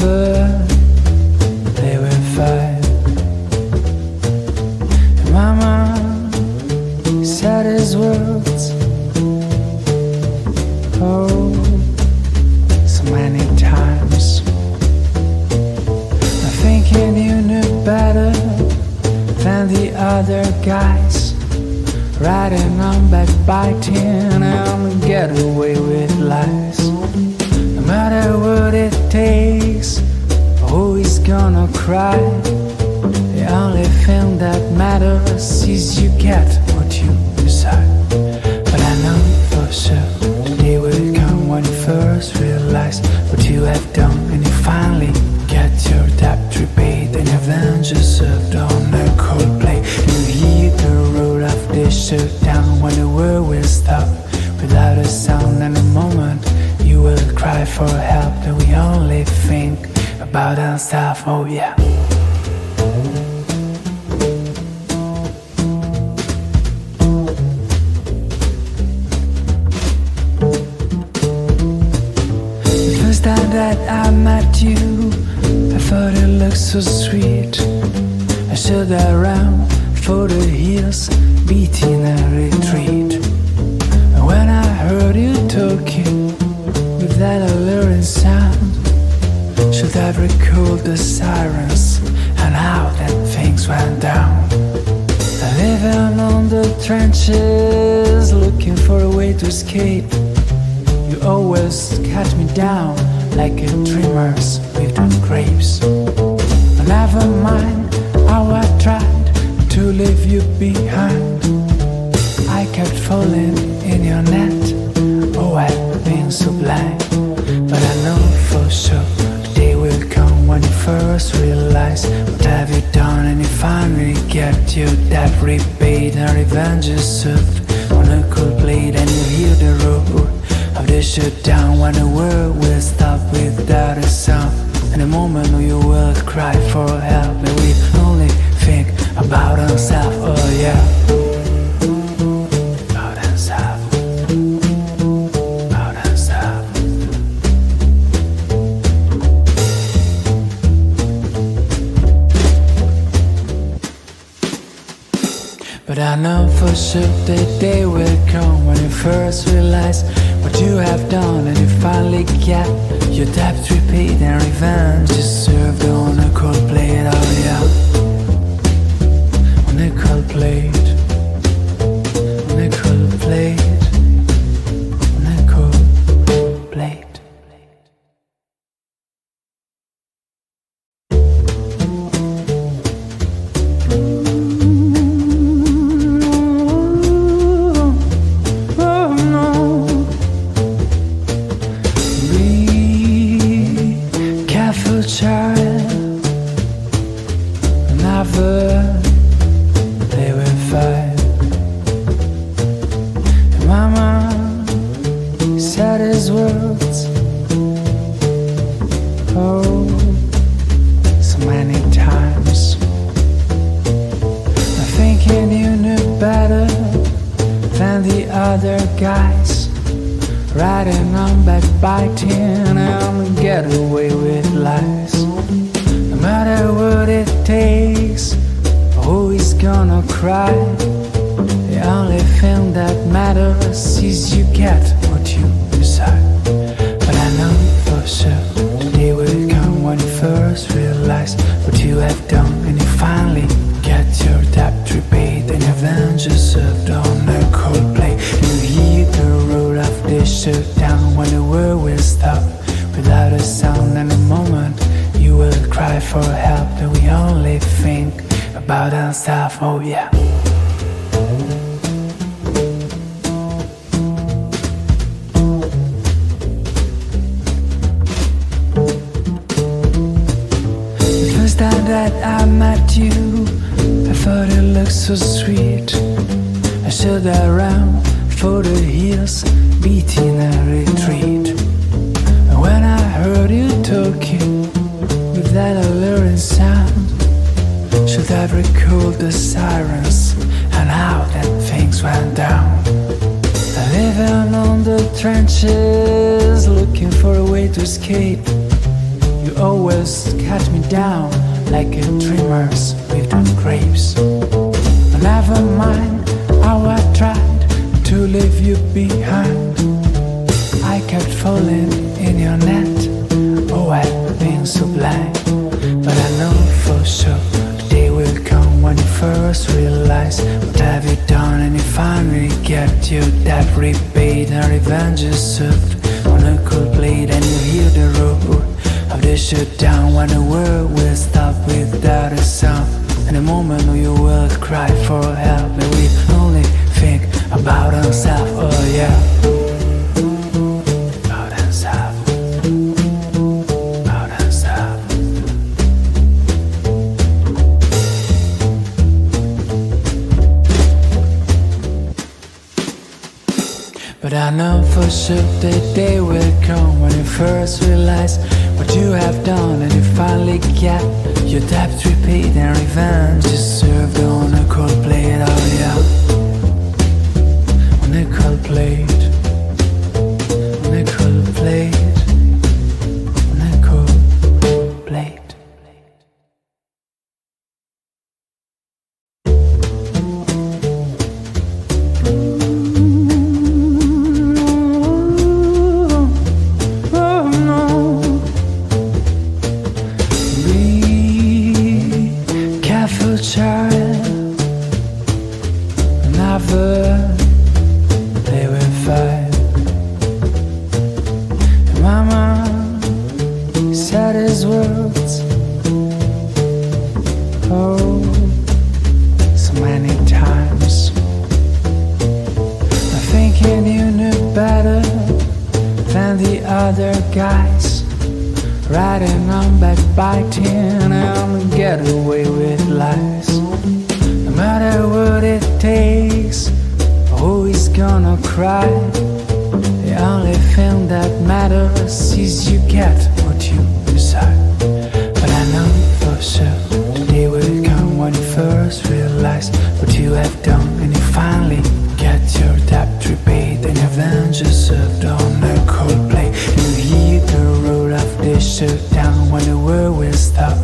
never play with fire. And Mama said his words, oh, so many times. I'm thinking you knew better than the other guys, riding on backbiting and get away with lies. No matter what it takes, always gonna cry. The only thing that matters is you get what you decide. But I know for sure the day will come when you first realize what you have done, and you finally get your debt repaid, and your vengeance served on a cold plate. You hear the roar of this shutdown when the world will stop without a sound. And the moment you will cry for help, then we only think about ourselves. Oh yeah. The first time that I met you, I thought it looked so sweet. I stood around for the hills, beating a retreat. And when I heard you talking with that alluring sound, should I recall the sirens and how that things went down? Living on the trenches, looking for a way to escape. You always cut me down like a dreamer's with the grapes. But never mind how I tried to leave you behind. I kept falling in your net. Oh, I've been so blind. But I know for sure the day will come when you first realize what have you done, and you finally get your debt repaid, and revenge is served on a cold plate. And you hear the roar of the shutdown when the world will stop without a sound. And the moment you will cry for help, and we only think about ourselves. Oh yeah. About ourselves. About ourselves. But I know for sure the day will come when you first realize what you have done, and you finally get your debt repaid, and revenge is served on a cold plate. Oh yeah. On a cold plate. On a cold plate. On a cold plate. Child, never play with fire. And Mama said his words, oh, so many times. I'm thinking you knew better than the other guys, riding on backbiting and get away with lies. No matter what it takes, always gonna cry. The only thing that matters is you get what you decide. But I know for sure the day will come when you first realize what you have done, and you finally get your debt repaid, and your vengeance served on a cold plate. You hear the roar of the shutdown when the world will stop without a sound. And the moment you will cry for help, then we only think about ourselves. Oh yeah. The first time that I met you, I thought it looked so sweet. I stood around for the hills, beating a retreat. And when I heard you talking with that alluring sound, should I recall the sirens and how that things went down? Living on the trenches, looking for a way to escape. You You always cut me down like a dreamers with on grapes. But never mind how I tried to leave you behind. I kept falling in your net. Oh, I've been so blind. But I know for sure the day will come when you first realize what have you done, and you finally get your debt repaid and revenge is served on a cold plate. And you hear the roar of the shutdown when the world will stop without a sound. In a moment when you will cry for help, and we only think about ourselves. Oh yeah, about ourselves, about ourselves. But I know for sure the day will come when you first realize what you have done, and you finally get your debt repaid and revenge is served on a cold plate. Oh yeah, on a cold plate, on a cold plate, on a cold plate. Child, never play with fire. And Mama said his words, oh, so many times. I'm thinking you knew better than the other guys, riding on backbiting and get away with lies. No matter what it takes, always gonna cry. The only thing that matters is you get what you decide. But I know for sure the day will come when you first realize what you have done, and you finally get your debt repaid and your vengeance served on a cold plate. You hear the roar of the shutdown when the world will stop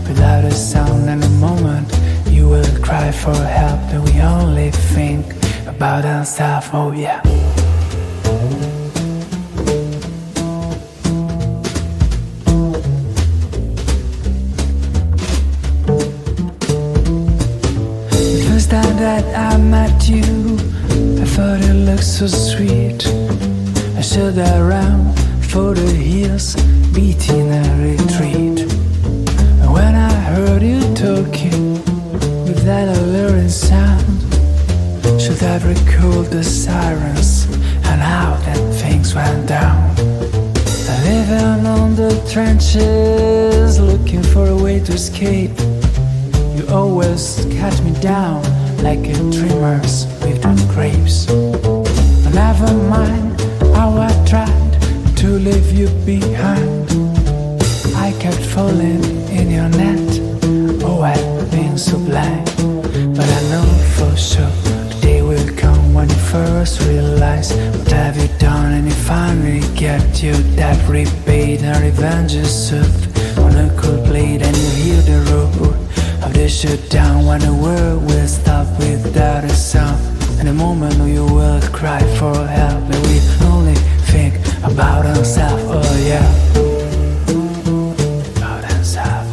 without a sound. And the moment you will cry for help, and we only think about ourselves. Oh yeah. The first time that I met you, I thought it looked so sweet. I stood around for the hills, beating a retreat. And when I heard you talking with that alluring sound, should have recalled the sirens and how that things went down. Living on the trenches, looking for a way to escape. You always cut me down like a dreamers with on grapes. But never mind how I tried to leave you behind. I kept falling in your net. Oh, I've been so blind. But I know for sure the day will come when you first realize what have you done, and you finally get your debt repaid and revenge is served on a cold plate. And you hear the roar of the shutdown when the world will stop without a sound. And the moment you will cry for help, and we only think about ourselves. Oh yeah, about ourselves,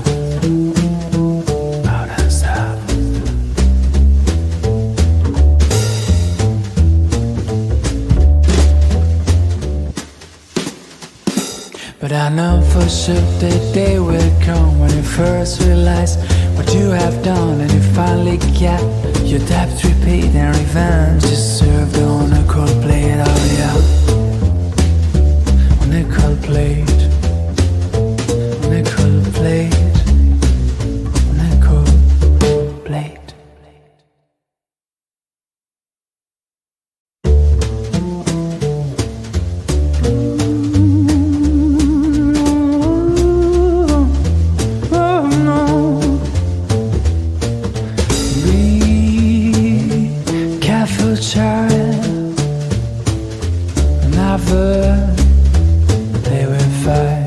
about ourselves. But I know for sure the day will come when you first realize what you have done, and you finally get your debt repaid and revenge is served on a cold plate. Oh yeah, on a cold plate, on a cold plate, on a cold plate. Child, never play with fire.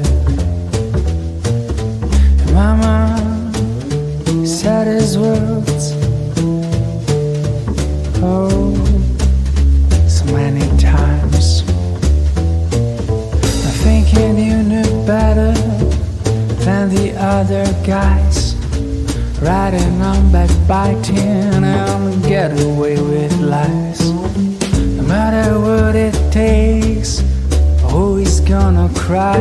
thinking you knew better than the other guys, riding on backbiting and get away with lies. No matter what it takes, who is gonna cry?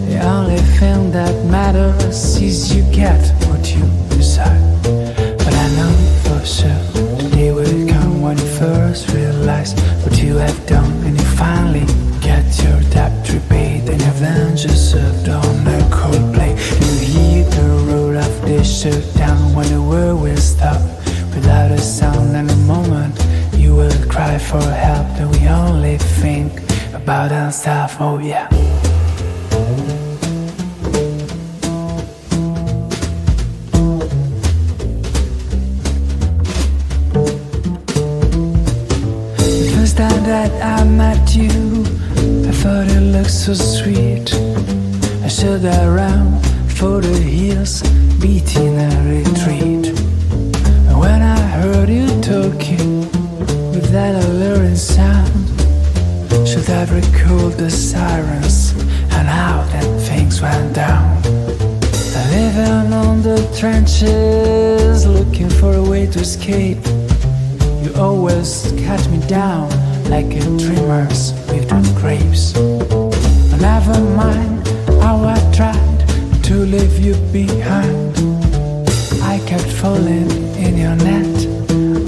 The only thing that matters is you get what you decide. But I know for sure the day will come when you first realize what you have done, and you finally get your debt repaid, and your vengeance served on a cold plate. You hear the roar of the shutdown when the world will stop without a sound, and the moment you will cry for help, and we only think about ourselves. Oh yeah. The first time that I met you, I thought it looked so sweet. I stood around for the hills, beating a retreat. And when I heard you talking with that alluring sound, should have recalled the sirens and how that things went down. Living on the trenches, looking for a way to escape. You always cut me down like a dreamer's with the grapes. But never mind how I tried to leave you behind. I kept falling in your net.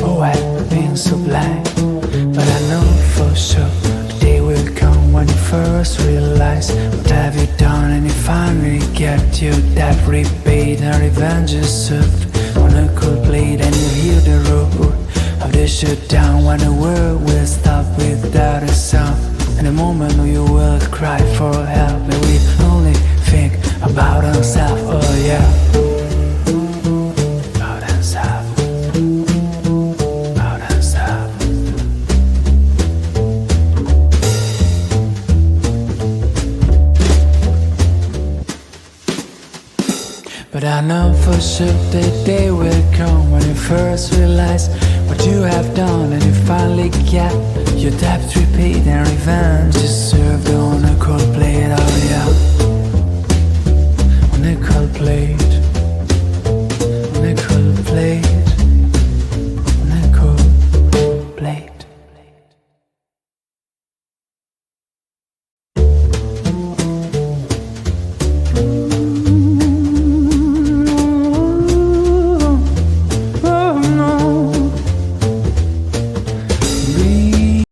Oh, I've been so blind. But I know for sure the day will come when you first realize what have you done, and you finally get your debt repaid, and revenge is served on a cold plate. And you hear the roar of the shutdown when the world will stop without a sound, and the moment you will cry for help, and we only think about ourselves. Oh yeah. About ourselves. About ourselves. But I know for sure the day will come when you first realize what you have done, and you finally get your debt repaid, and revenge is served on a cold plate. Oh